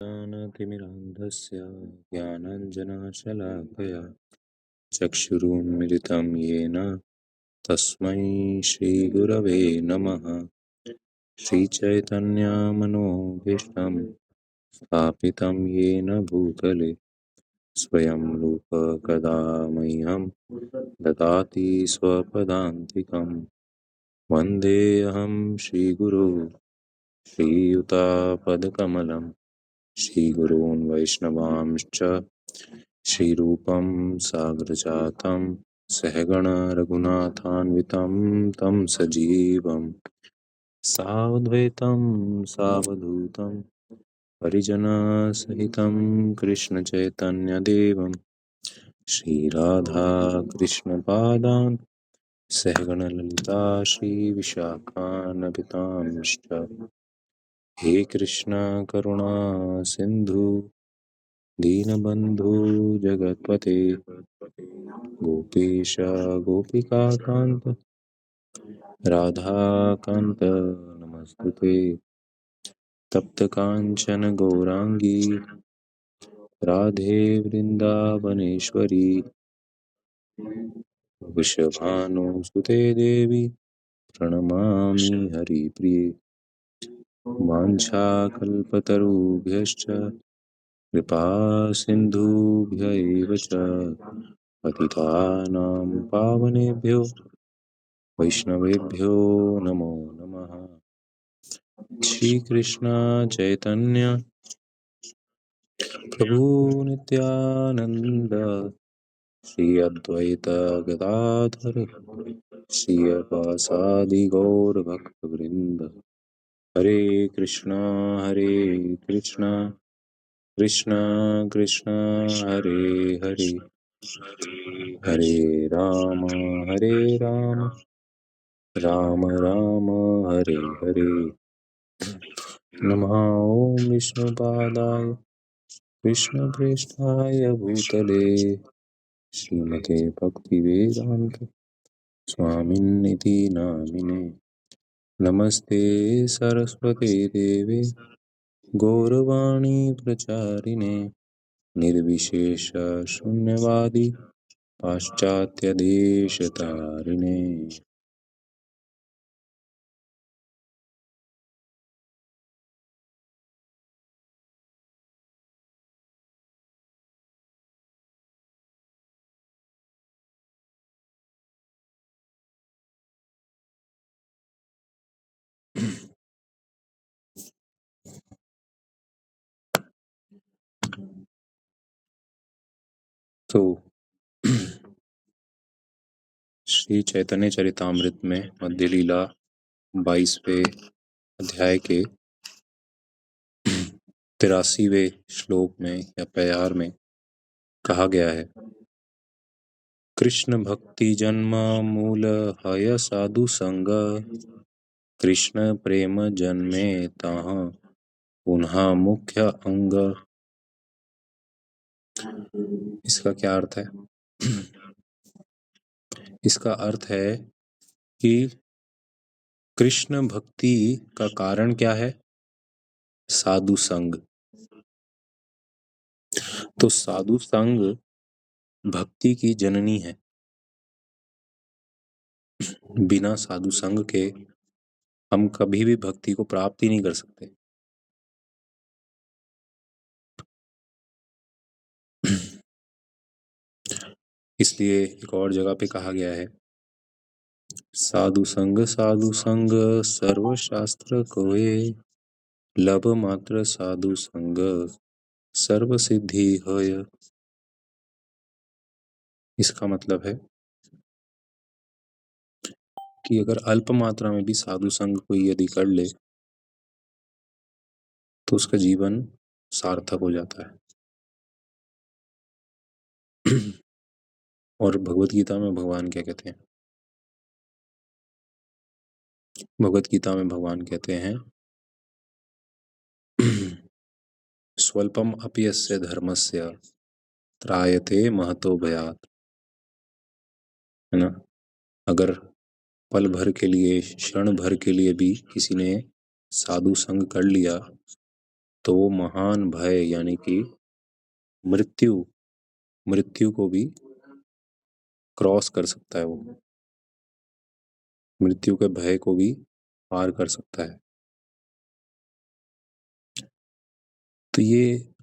ज्ञानतिमिरान्धस्य ज्ञानाञ्जनशलाकया चक्षुरुन्मिलितं येन तस्मै श्रीगुरवे नमः। श्रीचैतन्यमनोभीष्टं स्थापितं येन भूतले स्वयं रूपकदा मह्यं ददाति स्वपदान्तिकं। वन्देऽहं श्रीगुरो श्रीयुतापदकमलं श्रीगुरून् वैष्णवांश्च श्रीरूपं साग्रजातं सहगण रघुनाथान्वितं तं सजीवं साद्वैतं सावधूतं परिजनसहितं कृष्णचैतन्यदेवं श्रीराधा कृष्णपादान् सहगण ललिता श्रीविशाखान्वितांश्च। हे कृष्ण करुणा सिंधु दीनबंधु जगतपते गोपेश गोपिकाकांत राधाकांत नमस्तुते। तप्त कांचन गौरांगी राधे वृंदावनेश्वरी वृषभानुसुते देवी प्रणमामि हरिप्रिये। वाञ्छाकल्पतरुभ्यश्च कृपा सिन्धुभ्य एव च पतितानां पावनेभ्यो वैष्णवेभ्यो नमो नमः। श्रीकृष्ण चैतन्य प्रभु नित्यानंद श्री अद्वैत गदाधर श्रीवासादि गौर भक्तवृंद। हरे कृष्णा कृष्णा कृष्ण हरे हरे हरे राम राम राम हरे हरे। नमः ओं विष्णुपादाय कृष्णप्रेष्ठाय भूतले श्रीमते भक्तिवेदांत स्वामिन्निति नामिने। नमस्ते सरस्वते देवे गौरवाणी प्रचारिणे निर्विशेष शून्यवादी पाश्चात्य देशतारिणे। तो श्री चैतन्य चरितामृत में मध्य लीला 22वें अध्याय के 83वें श्लोक में या प्यार में कहा गया है, कृष्ण भक्ति जन्म मूल हय साधु संग कृष्ण प्रेम जन्मे ताह पुनः मुख्य अंग। इसका क्या अर्थ है? इसका अर्थ है कि कृष्ण भक्ति का कारण क्या है? साधु संग। तो साधु संग भक्ति की जननी है। बिना साधु संग के हम कभी भी भक्ति को प्राप्त ही नहीं कर सकते। इसलिए एक और जगह पे कहा गया है, साधु संग सर्वशास्त्र कोय लब मात्र साधु संग सर्व सिद्धि होय। इसका मतलब है कि अगर अल्प मात्रा में भी साधु संग कोई यदि कर ले तो उसका जीवन सार्थक हो जाता है। और भगवत गीता में भगवान क्या कहते हैं? भगवत गीता में भगवान कहते हैं, स्वल्पम अपि यस्य धर्मस्य त्रायते महतो भयात्। है ना? अगर पल भर के लिए, क्षण भर के लिए भी किसी ने साधु संग कर लिया तो वो महान भय यानी कि मृत्यु को भी क्रॉस कर सकता है। वो मृत्यु के भय को भी पार कर सकता है। तो ये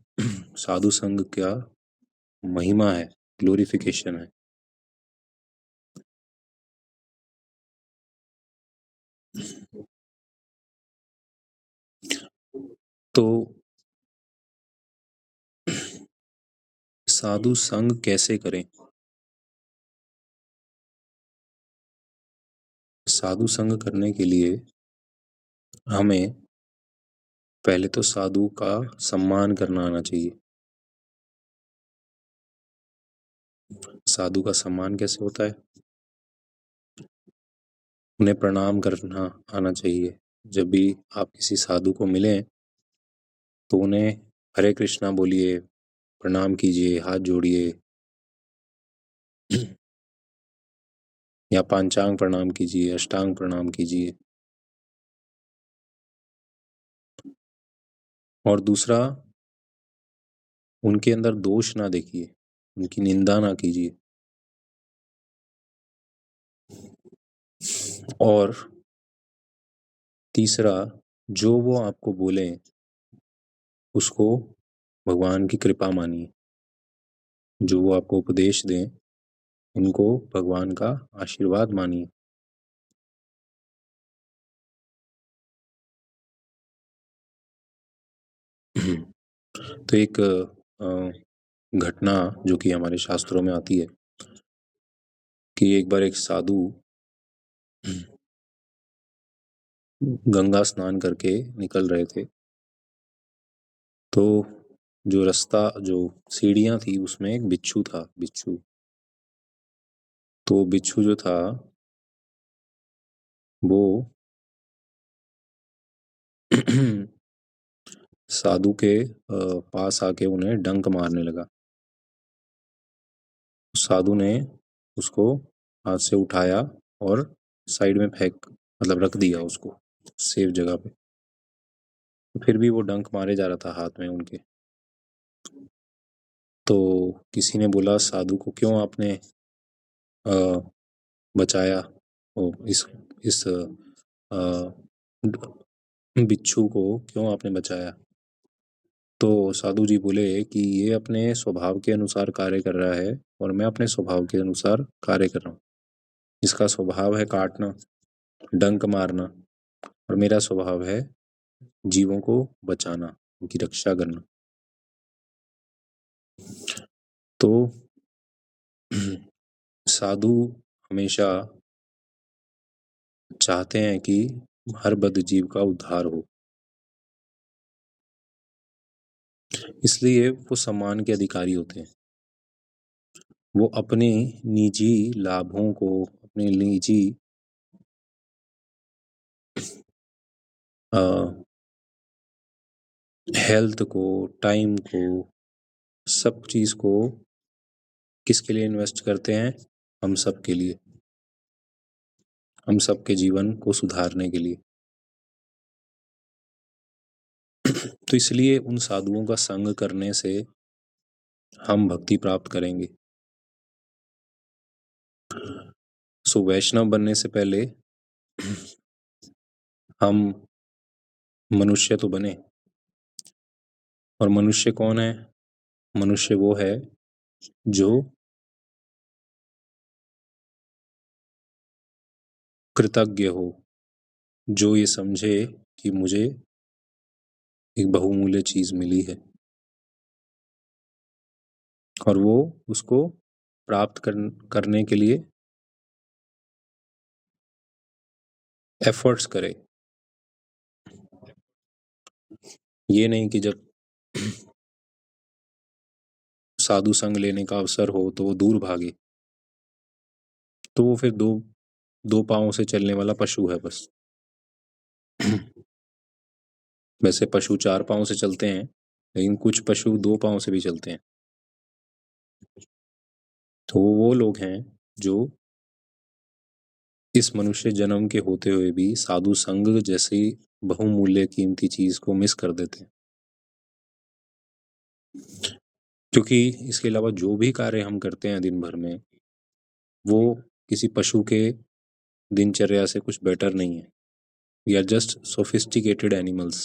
साधु संघ क्या महिमा है, ग्लोरिफिकेशन है। तो साधु संग कैसे करें? साधु संग करने के लिए हमें पहले तो साधु का सम्मान करना आना चाहिए। साधु का सम्मान कैसे होता है? उन्हें प्रणाम करना आना चाहिए। जब भी आप किसी साधु को मिलें तो उन्हें हरे कृष्णा बोलिए, प्रणाम कीजिए, हाथ जोड़िए या पांचांग प्रणाम कीजिए, अष्टांग प्रणाम कीजिए। और दूसरा, उनके अंदर दोष ना देखिए, उनकी निंदा ना कीजिए। और तीसरा, जो वो आपको बोलें उसको भगवान की कृपा मानिए। जो वो आपको उपदेश दें उनको भगवान का आशीर्वाद मानिए। तो एक घटना जो कि हमारे शास्त्रों में आती है कि एक बार एक साधु गंगा स्नान करके निकल रहे थे। तो जो सीढ़ियां थी उसमें एक बिच्छू था। तो बिच्छू जो था वो साधु के पास आके उन्हें डंक मारने लगा। साधु ने उसको हाथ से उठाया और साइड में रख दिया उसको सेफ जगह पे। फिर भी वो डंक मारे जा रहा था हाथ में उनके। तो किसी ने बोला, साधु को क्यों आपने बचाया? इस बिच्छू को क्यों आपने बचाया? तो साधु जी बोले कि ये अपने स्वभाव के अनुसार कार्य कर रहा है और मैं अपने स्वभाव के अनुसार कार्य कर रहा हूँ। इसका स्वभाव है काटना, डंक मारना, और मेरा स्वभाव है जीवों को बचाना, उनकी रक्षा करना। तो साधु हमेशा चाहते हैं कि हर बद्ध जीव का उद्धार हो, इसलिए वो सम्मान के अधिकारी होते हैं। वो अपने निजी लाभों को, अपने निजी हेल्थ को, टाइम को, सब चीज को किसके लिए इन्वेस्ट करते हैं? हम सब के लिए, हम सब के जीवन को सुधारने के लिए। तो इसलिए उन साधुओं का संग करने से हम भक्ति प्राप्त करेंगे। सो वैष्णव बनने से पहले हम मनुष्य तो बने। और मनुष्य कौन है? मनुष्य वो है जो कृतज्ञ हो, जो ये समझे कि मुझे एक बहुमूल्य चीज मिली है और वो उसको प्राप्त करने के लिए एफर्ट्स करे। ये नहीं कि जब साधु संग लेने का अवसर हो तो वो दूर भागे, तो वो फिर दो पांवों से चलने वाला पशु है बस। वैसे पशु चार पांव से चलते हैं, लेकिन कुछ पशु दो पांव से भी चलते हैं। तो वो लोग हैं जो इस मनुष्य जन्म के होते हुए भी साधु संग जैसी बहुमूल्य कीमती चीज को मिस कर देते हैं। क्योंकि इसके अलावा जो भी कार्य हम करते हैं दिन भर में, वो किसी पशु के दिनचर्या से कुछ बेटर नहीं है। We are just sophisticated animals.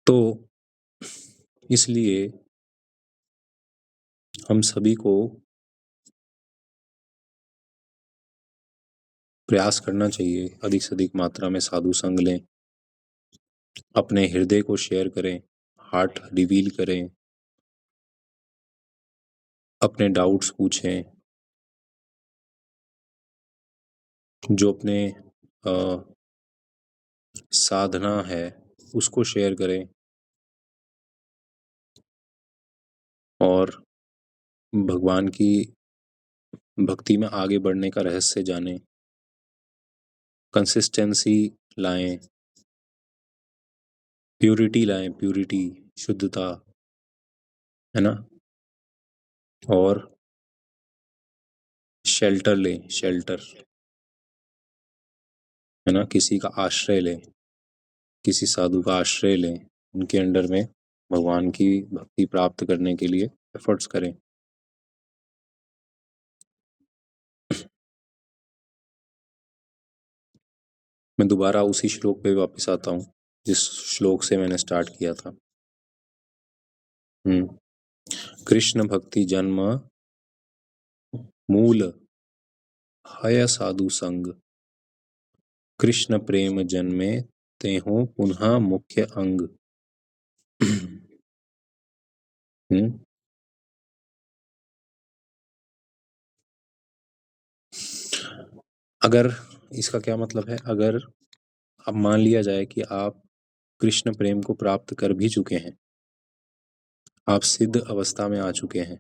तो इसलिए हम सभी को प्रयास करना चाहिए, अधिक से अधिक मात्रा में साधु संग लें, अपने हृदय को शेयर करें, हार्ट रिवील करें, अपने डाउट्स पूछें, जो अपने साधना है उसको शेयर करें, और भगवान की भक्ति में आगे बढ़ने का रहस्य जानें, कंसिस्टेंसी लाएं, प्यूरिटी लाएं, प्यूरिटी, शुद्धता, है ना। और शेल्टर लें, शेल्टर, है ना, किसी का आश्रय लें, किसी साधु का आश्रय लें, उनके अंडर में भगवान की भक्ति प्राप्त करने के लिए एफर्ट्स करें। मैं दोबारा उसी श्लोक पे वापस आता हूँ जिस श्लोक से मैंने स्टार्ट किया था। कृष्ण भक्ति जन्म मूल हय साधु संग, कृष्ण प्रेम जन्मे तेहु पुनः मुख्य अंग। अगर इसका क्या मतलब है, अगर अब मान लिया जाए कि आप कृष्ण प्रेम को प्राप्त कर भी चुके हैं, आप सिद्ध अवस्था में आ चुके हैं,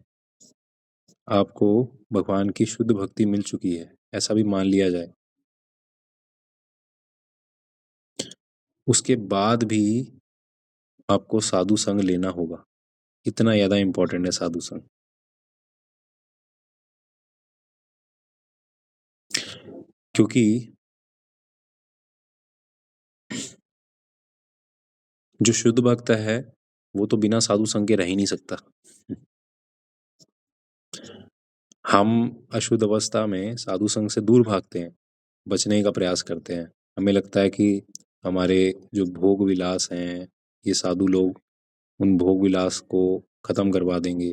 आपको भगवान की शुद्ध भक्ति मिल चुकी है, ऐसा भी मान लिया जाए, उसके बाद भी आपको साधु संग लेना होगा। इतना ज़्यादा इम्पोर्टेंट है साधु संग। क्योंकि जो शुद्ध भक्त है वो तो बिना साधु संग के रह ही नहीं सकता। हम अशुद्ध अवस्था में साधु संग से दूर भागते हैं, बचने का प्रयास करते हैं। हमें लगता है कि हमारे जो भोग विलास हैं, ये साधु लोग उन भोग विलास को खत्म करवा देंगे,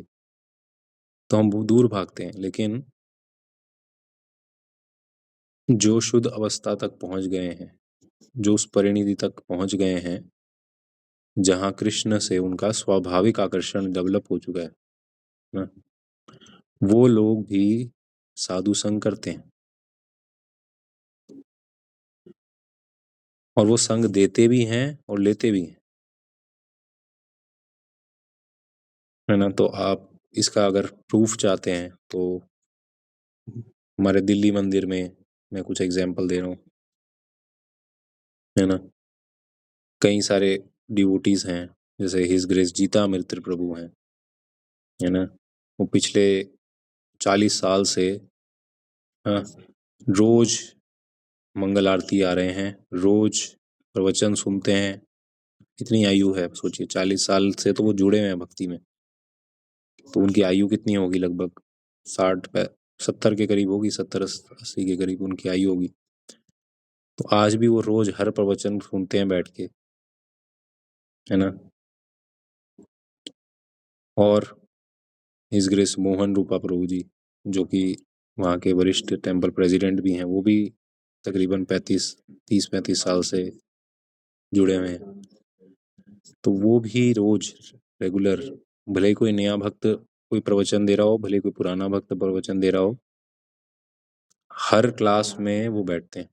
तो हम दूर भागते हैं। लेकिन जो शुद्ध अवस्था तक पहुंच गए हैं, जो उस परिणति तक पहुंच गए हैं जहां कृष्ण से उनका स्वाभाविक आकर्षण डेवलप हो चुका है ना, वो लोग भी साधु संग करते हैं, और वो संग देते भी हैं और लेते भी हैं, है ना। तो आप इसका अगर प्रूफ चाहते हैं तो हमारे दिल्ली मंदिर में मैं कुछ एग्जांपल दे रहा हूँ, है ना। कई सारे डिवोटीज हैं, जैसे हिज ग्रेस जीता मित्र प्रभु हैं, है ना। वो पिछले 40 साल से हाँ, रोज मंगल आरती आ रहे हैं, रोज प्रवचन सुनते हैं। इतनी आयु है, सोचिए 40 साल से तो वो जुड़े हुए हैं भक्ति में, तो उनकी आयु कितनी होगी, लगभग 60-70 के करीब होगी, 70-80 के करीब उनकी आयु होगी। तो आज भी वो रोज हर प्रवचन सुनते हैं बैठ के, है ना। और हिज ग्रेस मोहन रूपा प्रभु जी, जो कि वहाँ के वरिष्ठ टेम्पल प्रेसिडेंट भी हैं, वो भी तकरीबन 30-35 साल से जुड़े हुए हैं। तो वो भी रोज रेगुलर, भले ही कोई नया भक्त कोई प्रवचन दे रहा हो, भले ही कोई पुराना भक्त प्रवचन दे रहा हो, हर क्लास में वो बैठते हैं।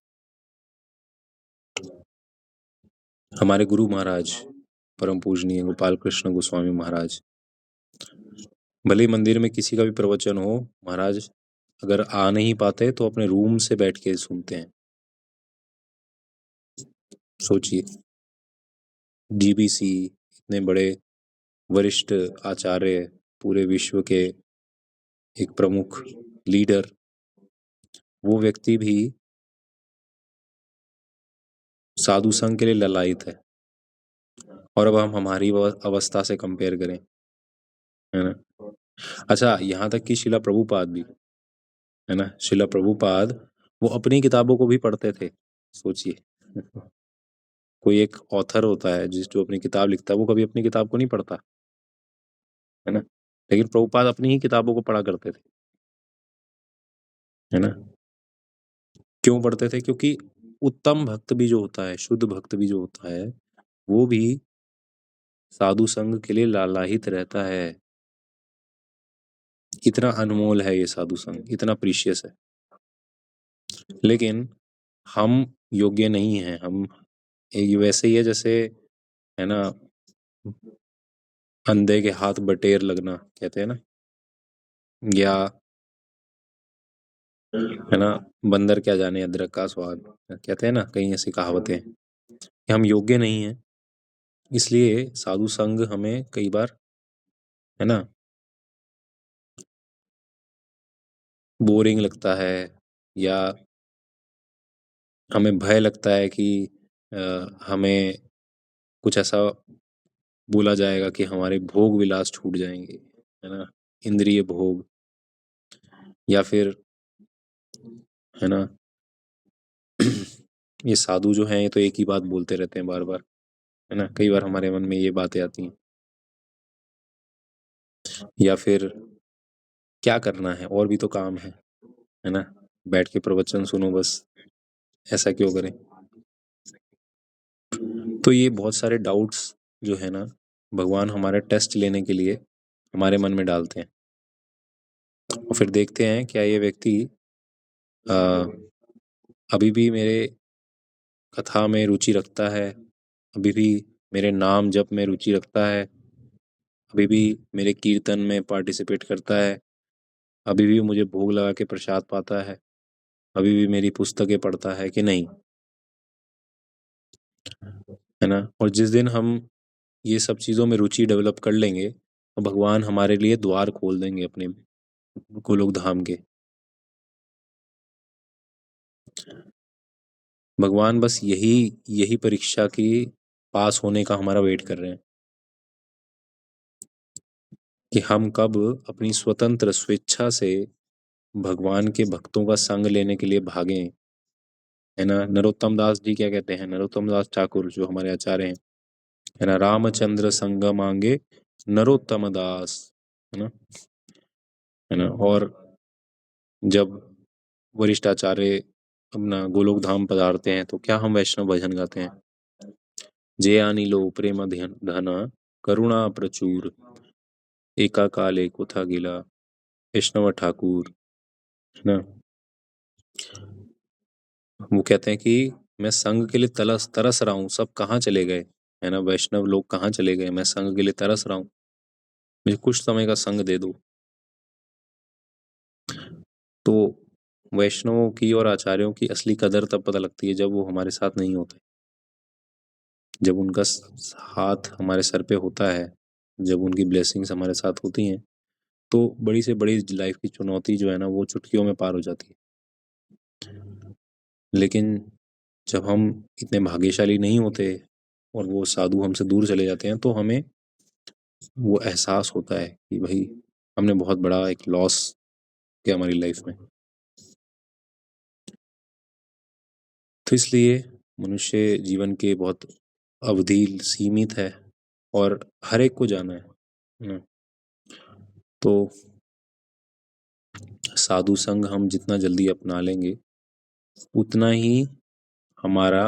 हमारे गुरु महाराज परम पूजनीय गोपाल कृष्ण गोस्वामी महाराज, भले ही मंदिर में किसी का भी प्रवचन हो, महाराज अगर आ नहीं पाते तो अपने रूम से बैठ के सुनते हैं। सोचिए, जीबीसी, इतने बड़े वरिष्ठ आचार्य, पूरे विश्व के एक प्रमुख लीडर, वो व्यक्ति भी साधु संघ के लिए ललायित है। और अब हम हमारी अवस्था से कंपेयर करें, है ना। अच्छा, यहाँ तक कि शिला प्रभुपाद भी, है ना, शिला प्रभुपाद वो अपनी किताबों को भी पढ़ते थे, सोचिए। कोई एक ऑथर होता है जिस जो अपनी किताब लिखता है, वो कभी अपनी किताब को नहीं पढ़ता, है ना। लेकिन प्रभुपाद अपनी ही किताबों को पढ़ा करते थे, है ना। क्यों पढ़ते थे? क्योंकि उत्तम भक्त भी जो होता है, शुद्ध भक्त भी जो होता है, वो भी साधु संग के लिए लालायित रहता है। इतना अनमोल है ये साधु संग, इतना प्रीशियस है। लेकिन हम योग्य नहीं हैं। हम ये वैसे ही है जैसे, है ना, अंधे के हाथ बटेर लगना, कहते हैं ना, या है ना, बंदर क्या जाने अदरक का स्वाद, कहते हैं ना, कई ऐसी कहावतें हैं कि हम योग्य नहीं हैं। इसलिए साधु संग हमें कई बार, है ना, बोरिंग लगता है, या हमें भय लगता है कि हमें कुछ ऐसा बोला जाएगा कि हमारे भोग विलास छूट जाएंगे, है ना, इंद्रिय भोग, या फिर, है ना, ये साधु जो हैं ये तो एक ही बात बोलते रहते हैं बार बार, है ना। कई बार हमारे मन में ये बातें आती हैं। या फिर क्या करना है, और भी तो काम है ना, बैठ के प्रवचन सुनो बस, ऐसा क्यों करें। तो ये बहुत सारे डाउट्स जो है ना, भगवान हमारे टेस्ट लेने के लिए हमारे मन में डालते हैं, और फिर देखते हैं क्या ये व्यक्ति अभी भी मेरे कथा में रुचि रखता है, अभी भी मेरे नाम जप में रुचि रखता है, अभी भी मेरे कीर्तन में पार्टिसिपेट करता है, अभी भी मुझे भोग लगा के प्रसाद पाता है, अभी भी मेरी पुस्तकें पढ़ता है कि नहीं, है ना। और जिस दिन हम ये सब चीज़ों में रुचि डेवलप कर लेंगे, तो भगवान हमारे लिए द्वार खोल देंगे अपने गोलोक धाम के। भगवान बस यही यही परीक्षा की पास होने का हमारा वेट कर रहे हैं कि हम कब अपनी स्वतंत्र स्वेच्छा से भगवान के भक्तों का संग लेने के लिए भागें, है ना। नरोत्तम दास जी क्या कहते हैं, नरोत्तम दास ठाकुर जो हमारे आचार्य हैं, है ना, रामचंद्र संग मांगे नरोत्तम दास, है ना, है ना। और जब वरिष्ठ आचार्य अपना गोलोक धाम पधारते हैं तो क्या हम वैष्णव भजन गाते हैं, जे अनिलो प्रेम धन करुणा प्रचुर एका काले कुथा गिला वैष्णव ठाकुर, है ना। वो कहते हैं कि मैं संघ के लिए तरस रहा हूँ, सब कहाँ चले गए, है ना, वैष्णव लोग कहाँ चले गए, मैं संघ के लिए तरस रहा हूँ, मुझे कुछ समय का संग दे दो। तो वैष्णवों की और आचार्यों की असली कदर तब पता लगती है जब वो हमारे साथ नहीं होते, जब उनका हाथ हमारे सर पे होता है, जब उनकी ब्लेसिंग्स हमारे साथ होती हैं, तो बड़ी से बड़ी लाइफ की चुनौती जो है ना वो चुटकियों में पार हो जाती है। लेकिन जब हम इतने भाग्यशाली नहीं होते और वो साधु हमसे दूर चले जाते हैं, तो हमें वो एहसास होता है कि भाई हमने बहुत बड़ा एक लॉस किया हमारी लाइफ में। तो इसलिए मनुष्य जीवन के बहुत अवधि सीमित है और हर एक को जाना है ना। तो साधु संग हम जितना जल्दी अपना लेंगे, उतना ही हमारा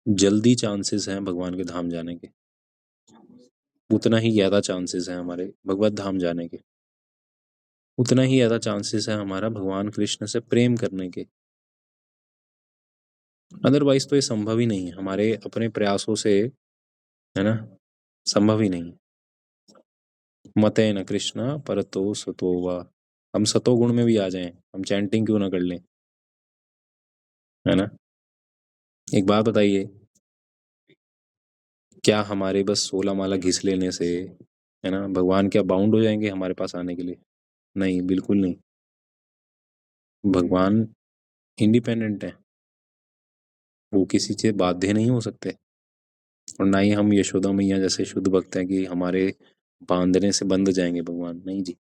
जल्दी चांसेस हैं भगवान के धाम जाने के, उतना ही ज़्यादा चांसेस हैं हमारे भगवत धाम जाने के, उतना ही ज़्यादा चांसेस है हमारा भगवान कृष्ण से प्रेम करने के। अदरवाइज तो ये संभव ही नहीं है, हमारे अपने प्रयासों से, है ना, संभव ही नहीं। मतेन कृष्णा परतो सतो वा, हम सतो गुण में भी आ जाएं, हम चैंटिंग क्यों ना कर लें, है ना। एक बात बताइए, क्या हमारे बस 16 माला घिस लेने से, है ना, भगवान क्या बाउंड हो जाएंगे हमारे पास आने के लिए? नहीं, बिल्कुल नहीं। भगवान इंडिपेंडेंट है, वो किसी से बाध्य नहीं हो सकते। और ना ही हम यशोदा मैया जैसे शुद्ध भक्त हैं कि हमारे बांधने से बंध जाएंगे भगवान, नहीं जी,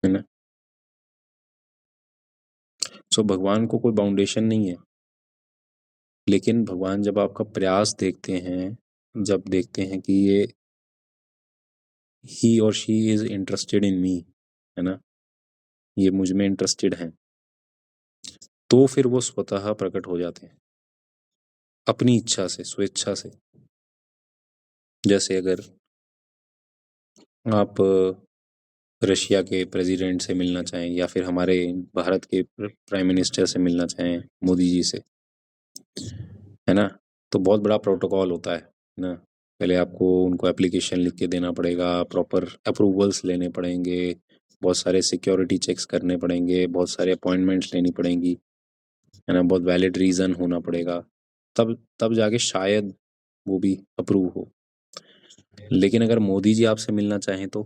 है ना। सो भगवान को कोई बाउंडेशन नहीं है, लेकिन भगवान जब आपका प्रयास देखते हैं, जब देखते हैं कि ये ही और शी इज इंटरेस्टेड इन मी, है ना, ये मुझ में इंटरेस्टेड हैं, तो फिर वो स्वतः प्रकट हो जाते हैं अपनी इच्छा से, स्वेच्छा से। जैसे अगर आप रशिया के प्रेसिडेंट से मिलना चाहें या फिर हमारे भारत के प्राइम मिनिस्टर से मिलना चाहें, मोदी जी से, है ना, तो बहुत बड़ा प्रोटोकॉल होता है ना। पहले आपको उनको एप्लीकेशन लिख के देना पड़ेगा, प्रॉपर अप्रूवल्स लेने पड़ेंगे, बहुत सारे सिक्योरिटी चेक्स करने पड़ेंगे, बहुत सारे अपॉइंटमेंट्स लेनी पड़ेंगी, है ना, बहुत वैलिड रीज़न होना पड़ेगा, तब तब जाके शायद वो भी अप्रूव हो। लेकिन अगर मोदी जी आपसे मिलना चाहें तो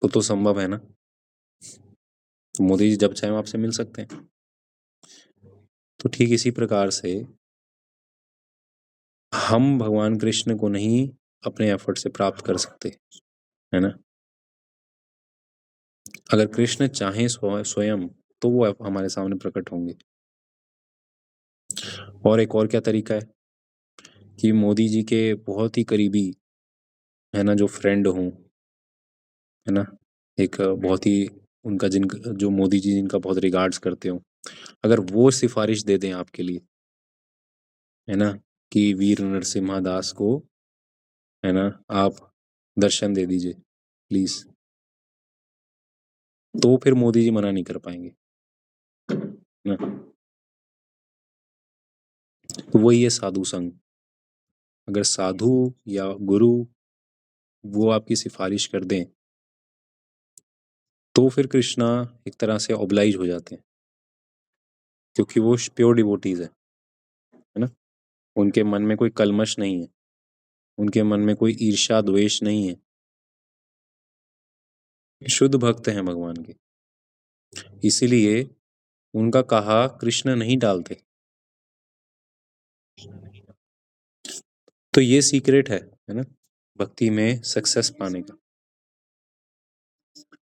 वो तो संभव है ना, तो मोदी जी जब चाहें आपसे मिल सकते हैं। तो ठीक इसी प्रकार से हम भगवान कृष्ण को नहीं अपने एफर्ट से प्राप्त कर सकते, है ना। अगर कृष्ण चाहें स्वयं तो वो हमारे सामने प्रकट होंगे। और एक और क्या तरीका है कि मोदी जी के बहुत ही करीबी, है ना, जो फ्रेंड हों, है ना, एक बहुत ही उनका जो मोदी जी जिनका बहुत रिगार्ड्स करते हो, अगर वो सिफारिश दे दें आपके लिए, है ना, कि वीर नरसिम्हा दास को, है ना, आप दर्शन दे दीजिए प्लीज, तो फिर मोदी जी मना नहीं कर पाएंगे ना। तो वही है साधु संग। अगर साधु या गुरु वो आपकी सिफारिश कर दें तो फिर कृष्णा एक तरह से ऑब्लाइज हो जाते हैं, क्योंकि वो प्योर डिवोटीज है ना। उनके मन में कोई कलमश नहीं है, उनके मन में कोई ईर्ष्या द्वेष नहीं है, शुद्ध भक्त हैं भगवान के। इसीलिए उनका कहा कृष्ण नहीं डालते। तो ये सीक्रेट है ना, भक्ति में सक्सेस पाने का।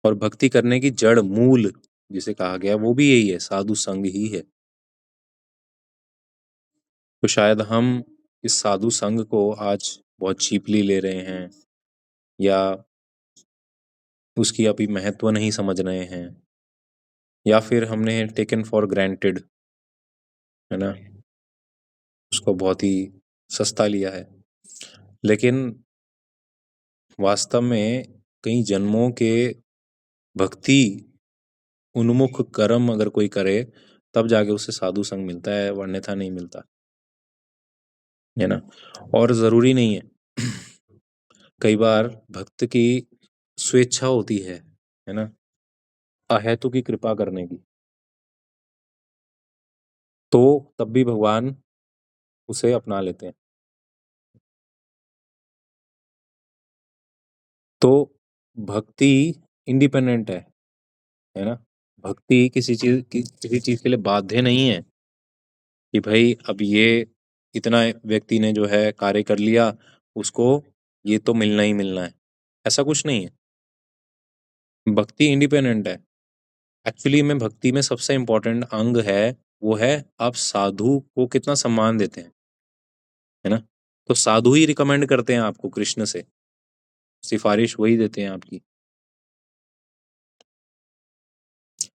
और भक्ति करने की जड़, मूल जिसे कहा गया वो भी यही है, साधु संग ही है। तो शायद हम इस साधु संग को आज बहुत चीपली ले रहे हैं, या उसकी अभी महत्व नहीं समझ रहे हैं, या फिर हमने टेकन फॉर ग्रांटेड, है ना, उसको बहुत ही सस्ता लिया है। लेकिन वास्तव में कई जन्मों के भक्ति उन्मुख कर्म अगर कोई करे तब जाके उसे साधु संग मिलता है, अन्यथा नहीं मिलता, है ना। और जरूरी नहीं है, कई बार भक्त की स्वेच्छा होती है ना, अहेतु की कृपा करने की, तो तब भी भगवान उसे अपना लेते हैं। तो भक्ति इंडिपेंडेंट है ना। भक्ति किसी चीज के लिए बाध्य नहीं है कि भाई अब ये इतना व्यक्ति ने जो है कार्य कर लिया, उसको ये तो मिलना ही मिलना है, ऐसा कुछ नहीं है। भक्ति इंडिपेंडेंट है। एक्चुअली में भक्ति में सबसे इम्पोर्टेंट अंग है, वो है आप साधु को कितना सम्मान देते हैं, है ना। तो साधु ही रिकमेंड करते हैं आपको कृष्ण से, सिफारिश वही देते हैं आपकी।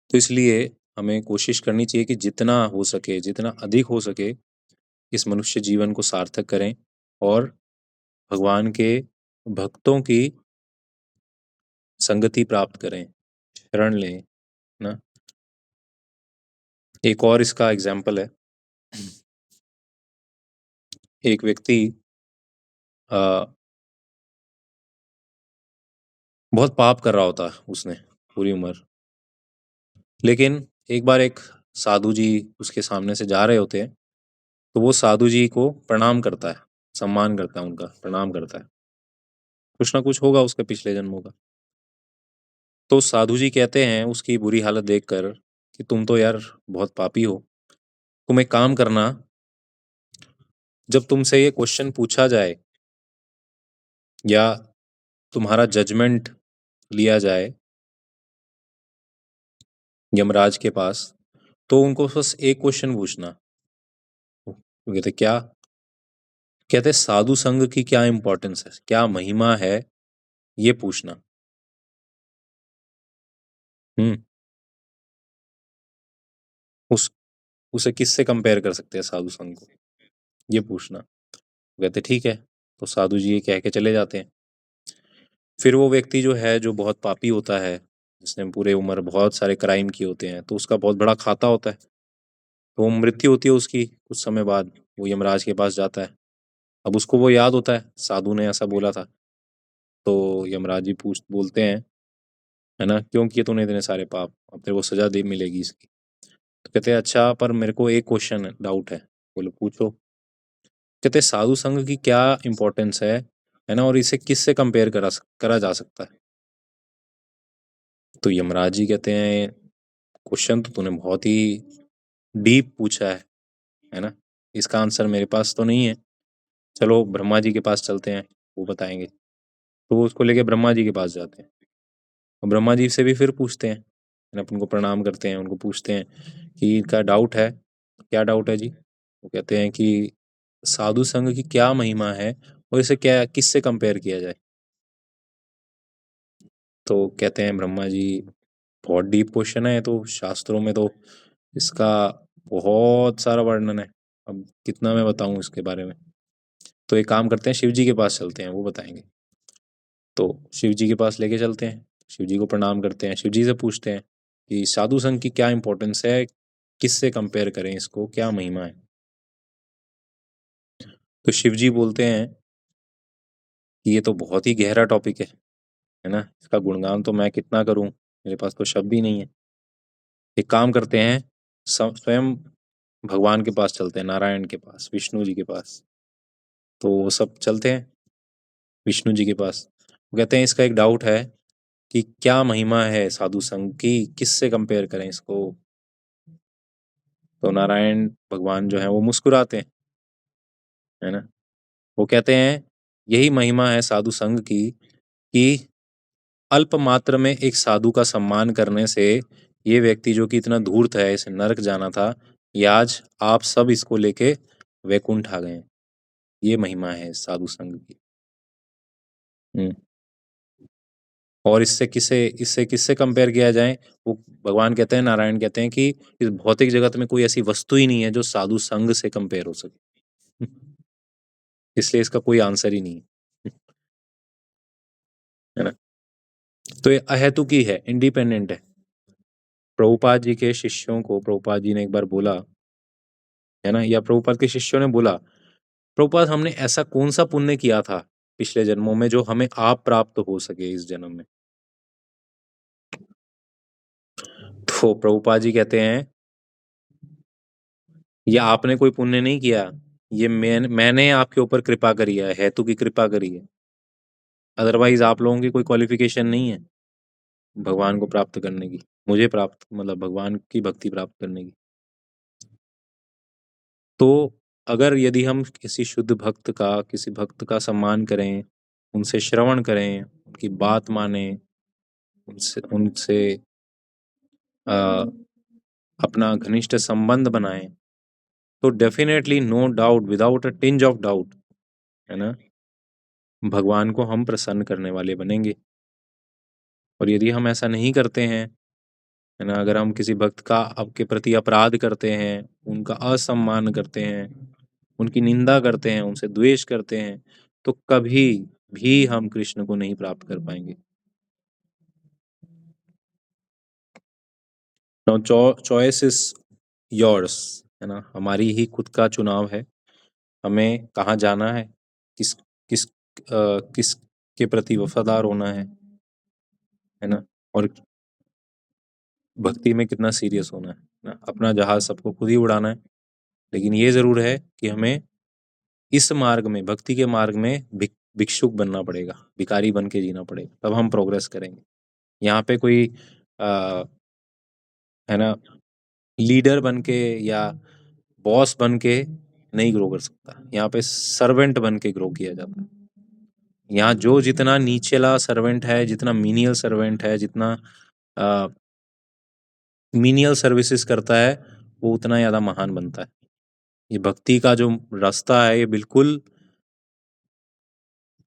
तो इसलिए हमें कोशिश करनी चाहिए कि जितना हो सके, जितना अधिक हो सके, इस मनुष्य जीवन को सार्थक करें और भगवान के भक्तों की संगति प्राप्त करें, शरण लें ना। एक और इसका एग्जाम्पल है, एक व्यक्ति बहुत पाप कर रहा होता उसने पूरी उम्र, लेकिन एक बार एक साधु जी उसके सामने से जा रहे होते हैं, तो वो साधु जी को प्रणाम करता है, सम्मान करता है, उनका प्रणाम करता है, कुछ ना कुछ होगा उसके पिछले जन्मों का। तो साधु जी कहते हैं उसकी बुरी हालत देखकर कि तुम तो यार बहुत पापी हो, तुम एक काम करना, जब तुमसे ये क्वेश्चन पूछा जाए या तुम्हारा जजमेंट लिया जाए यमराज के पास, तो उनको बस एक क्वेश्चन पूछना। वो कहते क्या? कहते साधु संघ की क्या इंपॉर्टेंस है, क्या महिमा है, ये पूछना। हम्म। उस उसे किससे कंपेयर कर सकते हैं साधु संघ को, ये पूछना। वो कहते ठीक है। तो साधु जी ये कह के चले जाते हैं। फिर वो व्यक्ति जो है, जो बहुत पापी होता है, जिसने पूरे उम्र बहुत सारे क्राइम किए होते हैं, तो उसका बहुत बड़ा खाता होता है। तो मृत्यु होती है उसकी कुछ समय बाद, वो यमराज के पास जाता है। अब उसको वो याद होता है साधु ने ऐसा बोला था। तो यमराज जी पूछ बोलते हैं, है ना, क्यों किए तूने इतने सारे पाप, अब तेरे को सजा दे मिलेगी इसकी। तो कहते हैं अच्छा, पर मेरे को एक क्वेश्चन डाउट है। बोले पूछो। कहते साधु संघ की क्या इंपॉर्टेंस है ना, और इसे किससे कंपेयर करा जा सकता है। तो यमराज जी कहते हैं क्वेश्चन तो तूने बहुत ही डीप पूछा है ना, इसका आंसर मेरे पास तो नहीं है। चलो ब्रह्मा जी के पास चलते हैं, वो बताएंगे। तो वो उसको लेके ब्रह्मा जी के पास जाते हैं। और ब्रह्मा जी से भी फिर पूछते हैं, है ना, उनको प्रणाम करते हैं, उनको पूछते हैं कि इनका डाउट है। क्या डाउट है जी? वो कहते हैं कि साधु संघ की क्या महिमा है और इसे क्या किससे कंपेयर किया जाए। तो कहते हैं ब्रह्मा जी, बहुत डीप क्वेश्चन है, तो शास्त्रों में तो इसका बहुत सारा वर्णन है, अब कितना मैं बताऊं इसके बारे में। तो एक काम करते हैं, शिव जी के पास चलते हैं, वो बताएंगे। तो शिव जी के पास लेके चलते हैं, शिव जी को प्रणाम करते हैं, शिव जी से पूछते हैं कि साधु संघ की क्या इंपॉर्टेंस है, किससे कंपेयर करें इसको, क्या महिमा है। तो शिव जी बोलते हैं कि ये तो बहुत ही गहरा टॉपिक है ना, इसका गुणगान तो मैं कितना करूं, मेरे पास तो शब्द ही नहीं है। एक काम करते हैं, स्वयं भगवान के पास चलते हैं, नारायण के पास, विष्णु जी के पास। तो वो सब चलते हैं विष्णु जी के पास। वो कहते हैं इसका एक डाउट है कि क्या महिमा है साधु संघ की, किससे कंपेयर करें इसको। तो नारायण भगवान जो है वो मुस्कुराते हैं, है ना। वो कहते हैं यही महिमा है साधु संघ की, कि अल्प मात्र में एक साधु का सम्मान करने से ये व्यक्ति जो कि इतना धूर्त है, इसे नरक जाना था, ये आज आप सब इसको लेके वैकुंठ आ गए हैं। ये महिमा है साधु संघ की। हम्म। और इससे किससे कंपेयर किया जाए? वो भगवान कहते हैं, नारायण कहते हैं कि इस भौतिक जगत में कोई ऐसी वस्तु ही नहीं है जो साधु संघ से कंपेयर हो सके। इसलिए इसका कोई आंसर ही नहीं है ना। तो ये अहेतुकी है, इंडिपेंडेंट है। प्रभुपाद जी के शिष्यों को प्रभुपाद जी ने एक बार बोला, है ना, या प्रभुपाद के शिष्यों ने बोला, प्रभुपाद हमने ऐसा कौन सा पुण्य किया था पिछले जन्मों में जो हमें आप प्राप्त हो सके इस जन्म में। तो प्रभुपाद जी कहते हैं, ये आपने कोई पुण्य नहीं किया, ये मैंने आपके ऊपर कृपा करी है, हेतु की कृपा करी है। अदरवाइज आप लोगों की कोई क्वालिफिकेशन नहीं है भगवान को प्राप्त करने की, मुझे प्राप्त मतलब भगवान की भक्ति प्राप्त करने की। तो अगर यदि हम किसी भक्त का सम्मान करें, उनसे श्रवण करें, उनकी बात माने, उनसे उनसे अ, अपना घनिष्ठ संबंध बनाएं, तो definitely no doubt, without a tinge of doubt, है ना, भगवान को हम प्रसन्न करने वाले बनेंगे। और यदि हम ऐसा नहीं करते हैं, है ना, अगर हम किसी भक्त का आपके प्रति अपराध करते हैं, उनका असम्मान करते हैं, उनकी निंदा करते हैं, उनसे द्वेष करते हैं, तो कभी भी हम कृष्ण को नहीं प्राप्त कर पाएंगे। नाउ चॉइस इज योर्स, है ना, हमारी ही खुद का चुनाव है, हमें कहाँ जाना है, किस किस किस के प्रति वफादार होना है ना, और भक्ति में कितना सीरियस होना है ना। अपना जहाज सबको खुद ही उड़ाना है, लेकिन ये जरूर है कि हमें इस मार्ग में, भक्ति के मार्ग में भिक्षुक बनना पड़ेगा, भिखारी बन के जीना पड़ेगा, तब हम प्रोग्रेस करेंगे। यहाँ पे कोई आ, है ना, लीडर बन के या बॉस बन के नहीं ग्रो कर सकता। यहाँ पे सर्वेंट बन के ग्रो किया जाता है। यहाँ जो जितना नीचेला सर्वेंट है, जितना मीनियल सर्वेंट है, जितना मीनियल सर्विसेज करता है, वो उतना ज़्यादा महान बनता है। ये भक्ति का जो रास्ता है, ये बिल्कुल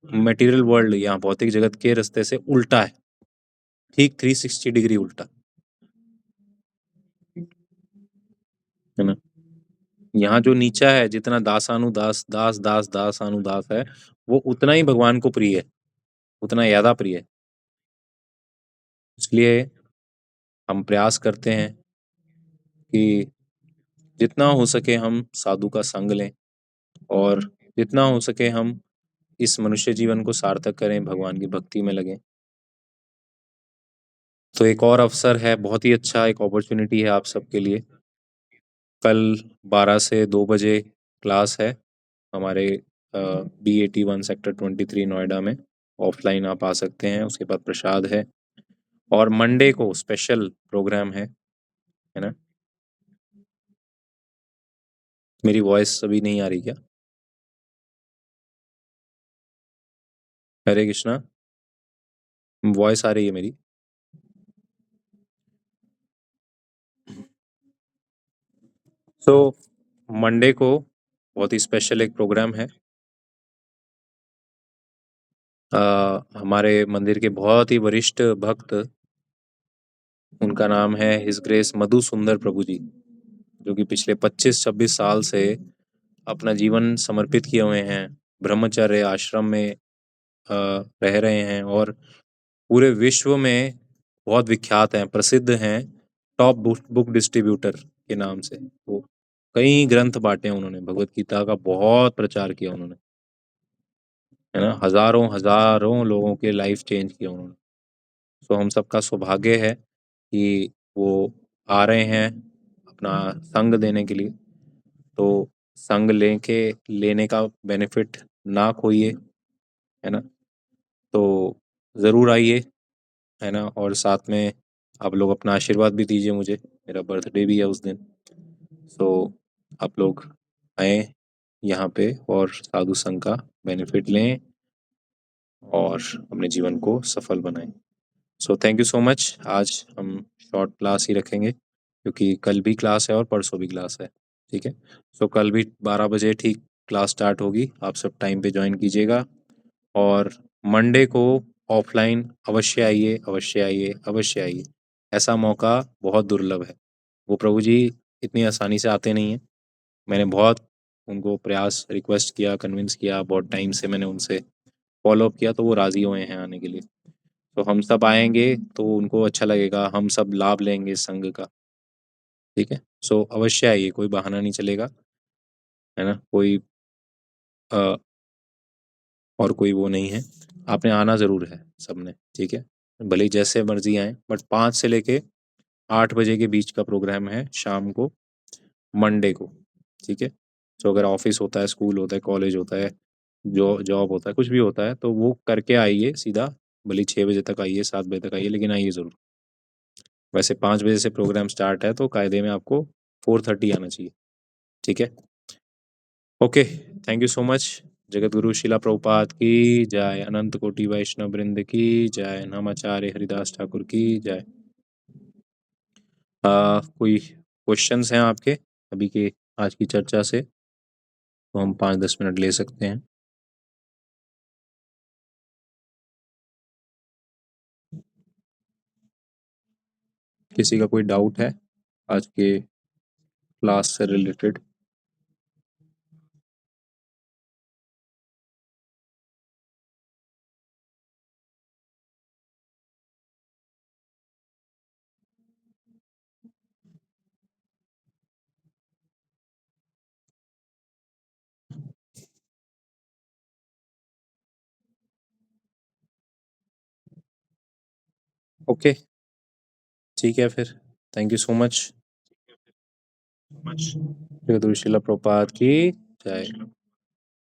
मटेरियल वर्ल्ड, यहाँ भौतिक जगत के रास्ते से उल्टा है, ठीक 360 डिग्री उल्टा, है ना। यहाँ जो नीचा है, जितना दासानुदास दास दास दास अनुदास है, वो उतना ही भगवान को प्रिय है, उतना ज़्यादा प्रिय है। इसलिए हम प्रयास करते हैं कि जितना हो सके हम साधु का संग लें, और जितना हो सके हम इस मनुष्य जीवन को सार्थक करें, भगवान की भक्ति में लगें। तो एक और अवसर है, बहुत ही अच्छा एक अपॉर्चुनिटी है आप सबके लिए। कल 12 से 2 बजे क्लास है हमारे B81 सेक्टर 23 नोएडा में। ऑफलाइन आप आ सकते हैं, उसके बाद प्रसाद है, और मंडे को स्पेशल प्रोग्राम है ना। मेरी वॉइस अभी नहीं आ रही क्या? हरे कृष्णा, वॉइस आ रही है मेरी? तो मंडे को बहुत ही स्पेशल एक प्रोग्राम है। हमारे मंदिर के बहुत ही वरिष्ठ भक्त, उनका नाम है हिज ग्रेस मधु सुंदर प्रभु जी, जो कि पिछले 25-26 साल से अपना जीवन समर्पित किए हुए हैं, ब्रह्मचर्य आश्रम में रह रहे हैं, और पूरे विश्व में बहुत विख्यात हैं, प्रसिद्ध हैं, टॉप बुक डिस्ट्रीब्यूटर के नाम से। वो कई ग्रंथ बांटे उन्होंने, भगवत गीता का बहुत प्रचार किया उन्होंने, है ना। हजारों हजारों लोगों के लाइफ चेंज किया उन्होंने। तो हम सबका सौभाग्य है कि वो आ रहे हैं अपना संग देने के लिए। तो संग लेके लेने का बेनिफिट ना खोइए, है ना। तो ज़रूर आइए, है ना, और साथ में आप लोग अपना आशीर्वाद भी दीजिए मुझे, मेरा बर्थडे भी है उस दिन। सो आप लोग आए यहाँ पे और साधु संघ का बेनिफिट लें और अपने जीवन को सफल बनाएं। So thank you so much. आज हम शॉर्ट क्लास ही रखेंगे, क्योंकि कल भी क्लास है और परसों भी क्लास है, ठीक है। सो कल भी 12 बजे ठीक क्लास स्टार्ट होगी, आप सब टाइम पे ज्वाइन कीजिएगा। और मंडे को ऑफलाइन अवश्य आइए, अवश्य आइए, अवश्य आइए। ऐसा मौका बहुत दुर्लभ है। वो प्रभु जी इतनी आसानी से आते नहीं हैं। मैंने बहुत उनको प्रयास रिक्वेस्ट किया, कन्विंस किया, बहुत टाइम से मैंने उनसे फॉलो अप किया, तो वो राज़ी हुए हैं आने के लिए। तो हम सब आएंगे तो उनको अच्छा लगेगा, हम सब लाभ लेंगे इस संघ का, ठीक है। सो अवश्य आइए, कोई बहाना नहीं चलेगा, है ना। कोई अ, और कोई वो नहीं है, आपने आना ज़रूर है सबने, ठीक है। भले ही जैसे मर्जी आए, बट 5 से लेके 8 बजे के बीच का प्रोग्राम है शाम को, मंडे को, ठीक है। तो अगर ऑफिस होता है, स्कूल होता है, कॉलेज होता है, जो जॉब होता है, कुछ भी होता है, तो वो करके आइए सीधा। भले ही 6 बजे तक आइए, 7 बजे तक आइए, लेकिन आइए ज़रूर। वैसे 5 बजे से प्रोग्राम स्टार्ट है, तो कायदे में आपको 4:30 आना चाहिए, ठीक है। Okay, thank you so much. Jagat Guru शिला प्रभुपाद की जय, अनंत कोटि वैष्णव वृंद की जय, नामाचार्य हरिदास ठाकुर की जय। कोई क्वेश्चंस हैं आपके अभी के आज की चर्चा से, तो हम 5-10 मिनट ले सकते हैं। किसी का कोई डाउट है आज के क्लास से रिलेटेड? ओके, ठीक है फिर। Thank you so much. Jagat Guru शिला प्रभुपाद की जय।